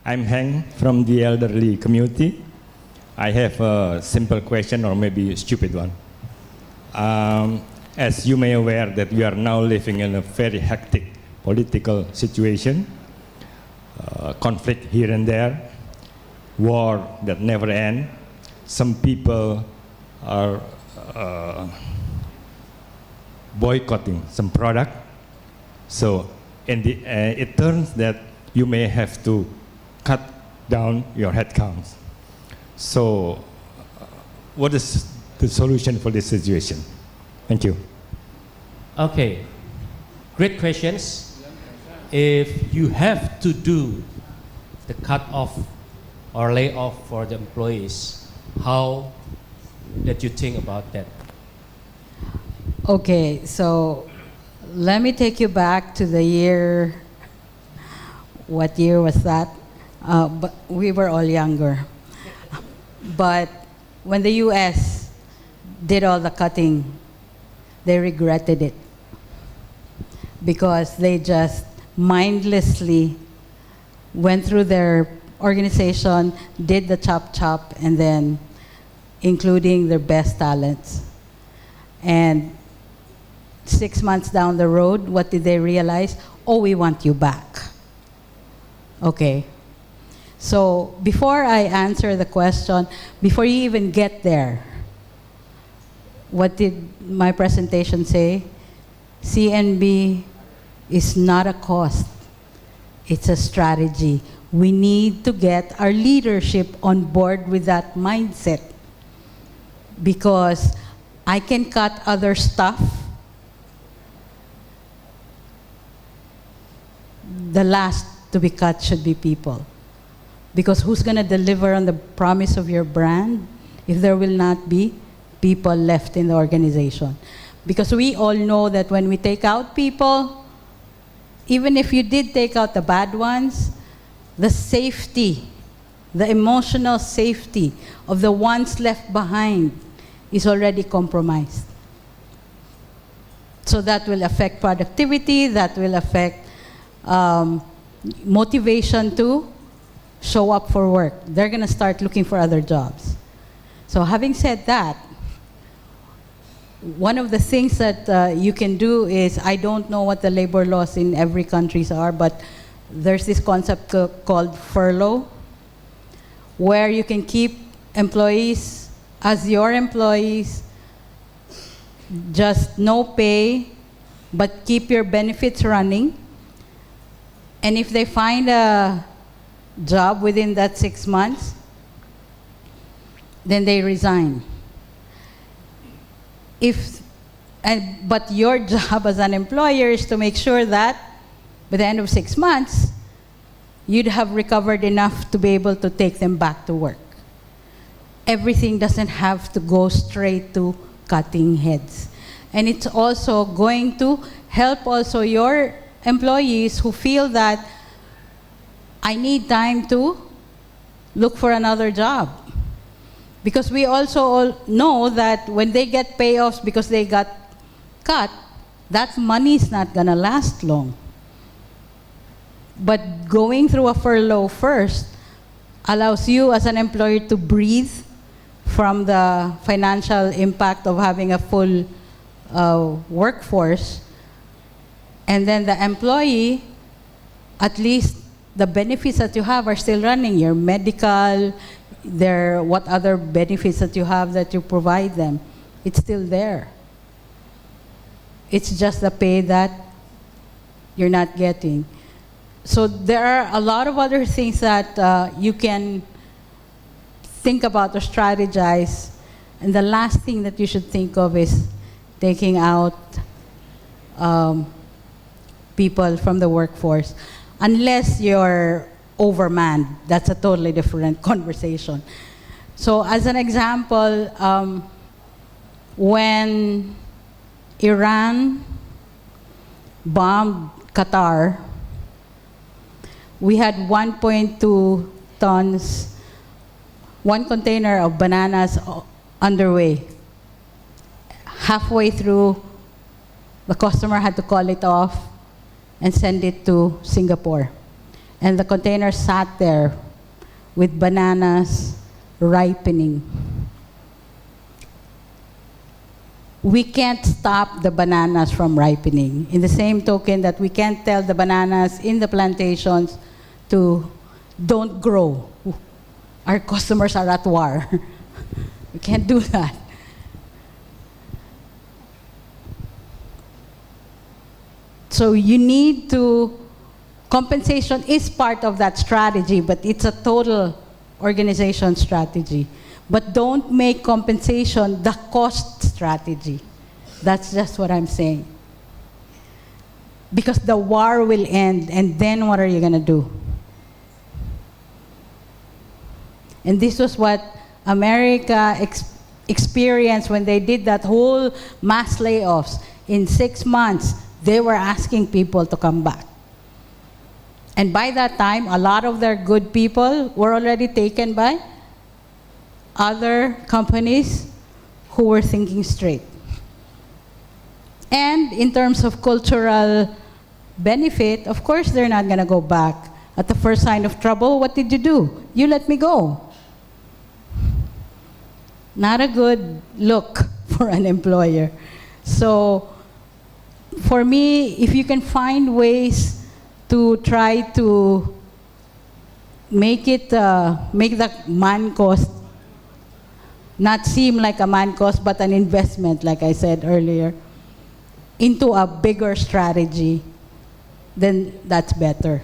I'm Hank from the elderly community. I have a simple question or maybe a stupid one. As you may aware that we are now living in a very hectic political situation, conflict here and there, war that never ends. Some people are boycotting some product. So it turns that you may have to cut down your headcounts. So what is the solution for this situation? Thank you. Okay, great questions. If you have to do the cut off or lay off for the employees, how did you think about that? Okay, so let me take you back to the year. What year was that? But we were all younger. But when the US did all the cutting, they regretted it because they just mindlessly went through their organization, did the chop, and then including their best talents. And 6 months down the road, what did they realize? Oh, we want you back. Okay. So before I answer the question, before you even get there, what did my presentation say? CNB is not a cost. It's a strategy. We need to get our leadership on board with that mindset, because I can cut other stuff. The last to be cut should be people. Because who's going to deliver on the promise of your brand if there will not be people left in the organization? Because we all know that when we take out people, even if you did take out the bad ones, the safety, the emotional safety of the ones left behind is already compromised. So that will affect productivity, that will affect motivation to show up for work. They're going to start looking for other jobs. So having said that, one of the things that you can do is, I don't know what the labor laws in every country are, but there's this concept called furlough, where you can keep employees as your employees, just no pay, but keep your benefits running. And if they find a job within that 6 months, then they resign. But your job as an employer is to make sure that by the end of 6 months, you'd have recovered enough to be able to take them back to work. Everything doesn't have to go straight to cutting heads. And it's also going to help also your employees who feel that I need time to look for another job. Because we also all know that when they get payoffs because they got cut, that money is not going to last long. But going through a furlough first allows you as an employer to breathe from the financial impact of having a full workforce. And then the employee, at least the benefits that you have are still running. Your medical, what other benefits that you have that you provide them, it's still there. It's just the pay that you're not getting. So there are a lot of other things that you can think about or strategize. And the last thing that you should think of is taking out people from the workforce. Unless you're overmanned, that's a totally different conversation. So as an example, when Iran bombed Qatar, we had 1.2 tons, one container of bananas underway. Halfway through, the customer had to call it off and send it to Singapore. and the container sat there with bananas ripening. We can't stop the bananas from ripening. In the same token that we can't tell the bananas in the plantations to don't grow. Our customers are at war. We can't do that. So you need to, compensation is part of that strategy, but it's a total organization strategy. But don't make compensation the cost strategy. That's just what I'm saying. Because the war will end, and then what are you going to do? And this was what America experienced when they did that whole mass layoffs. In 6 months, they were asking people to come back. And by that time, a lot of their good people were already taken by other companies who were thinking straight. And in terms of cultural benefit, of course they're not going to go back. At the first sign of trouble, what did you do? You let me go. Not a good look for an employer. So for me, if you can find ways to try to make it, make the man cost not seem like a man cost, but an investment, like I said earlier, into a bigger strategy, then that's better.